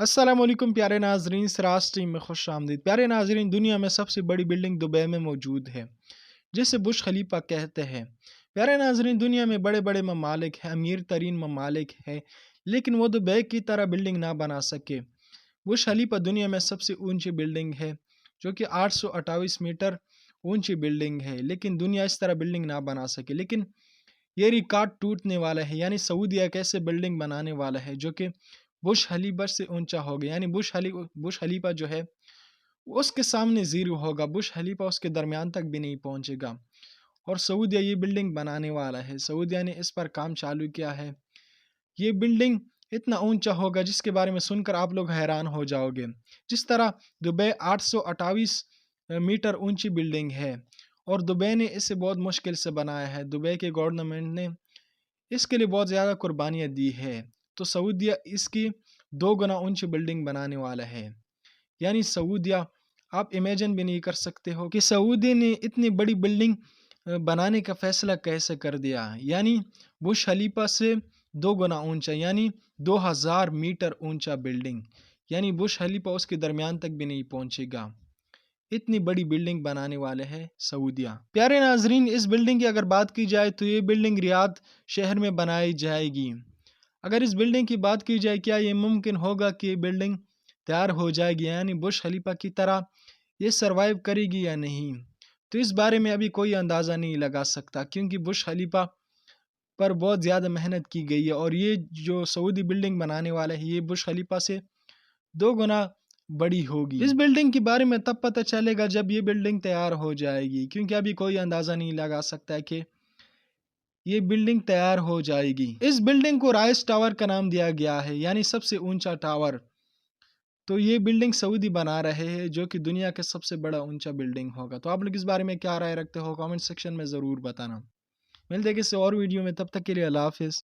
السلام علیکم پیارے ناظرین، سراج ٹیم میں خوش آمدید۔ پیارے ناظرین، دنیا میں سب سے بڑی بلڈنگ دبئی میں موجود ہے جسے برج خلیفہ کہتے ہیں۔ پیارے ناظرین، دنیا میں بڑے بڑے ممالک ہیں، امیر ترین ممالک ہیں، لیکن وہ دبئی کی طرح بلڈنگ نہ بنا سکے۔ برج خلیفہ دنیا میں سب سے اونچی بلڈنگ ہے جو کہ 828 میٹر اونچی بلڈنگ ہے، لیکن دنیا اس طرح بلڈنگ نہ بنا سکے۔ لیکن یہ ریکارڈ ٹوٹنے والا ہے، یعنی سعودی ایک ایسے بلڈنگ بنانے والا ہے جو کہ برج خلیفہ سے اونچا ہوگا، یعنی برج خلیفہ جو ہے اس کے سامنے زیرو ہوگا، برج خلیفہ اس کے درمیان تک بھی نہیں پہنچے گا، اور سعودیہ یہ بلڈنگ بنانے والا ہے۔ سعودیہ نے اس پر کام چالو کیا ہے۔ یہ بلڈنگ اتنا اونچا ہوگا جس کے بارے میں سن کر آپ لوگ حیران ہو جاؤ گے۔ جس طرح دبئی 828 میٹر اونچی بلڈنگ ہے، اور دبئی نے اسے بہت مشکل سے بنایا ہے۔ دبئی کے گورنمنٹ نے اس کے لیے بہت زیادہ قربانیاں دی ہے، تو سعودیہ اس کی 2 گنا اونچی بلڈنگ بنانے والا ہے۔ یعنی سعودیہ، آپ امیجن بھی نہیں کر سکتے ہو کہ سعودی نے اتنی بڑی بلڈنگ بنانے کا فیصلہ کیسے کر دیا، یعنی برج خلیفہ سے 2 گنا اونچا، یعنی 2000 میٹر اونچا بلڈنگ، یعنی برج خلیفہ اس کے درمیان تک بھی نہیں پہنچے گا۔ اتنی بڑی بلڈنگ بنانے والے ہیں سعودیہ۔ پیارے ناظرین، اس بلڈنگ کی اگر بات کی جائے تو یہ بلڈنگ ریاض شہر میں بنائی جائے گی۔ اگر اس بلڈنگ کی بات کی جائے، کیا یہ ممکن ہوگا کہ یہ بلڈنگ تیار ہو جائے گی، یعنی برج خلیفہ کی طرح یہ سروائیو کرے گی یا نہیں، تو اس بارے میں ابھی کوئی اندازہ نہیں لگا سکتا، کیونکہ برج خلیفہ پر بہت زیادہ محنت کی گئی ہے، اور یہ جو سعودی بلڈنگ بنانے والا ہے یہ برج خلیفہ سے 2 گنا بڑی ہوگی۔ اس بلڈنگ کے بارے میں تب پتہ چلے گا جب یہ بلڈنگ تیار ہو جائے گی، کیونکہ ابھی کوئی اندازہ نہیں لگا سکتا ہے کہ یہ بلڈنگ تیار ہو جائے گی۔ اس بلڈنگ کو رائس ٹاور کا نام دیا گیا ہے، یعنی سب سے اونچا ٹاور۔ تو یہ بلڈنگ سعودی بنا رہے ہیں جو کہ دنیا کا سب سے بڑا اونچا بلڈنگ ہوگا۔ تو آپ لوگ اس بارے میں کیا رائے رکھتے ہو، کامنٹ سیکشن میں ضرور بتانا۔ ملتے ہیں کسی اور ویڈیو میں، تب تک کے لیے اللہ حافظ۔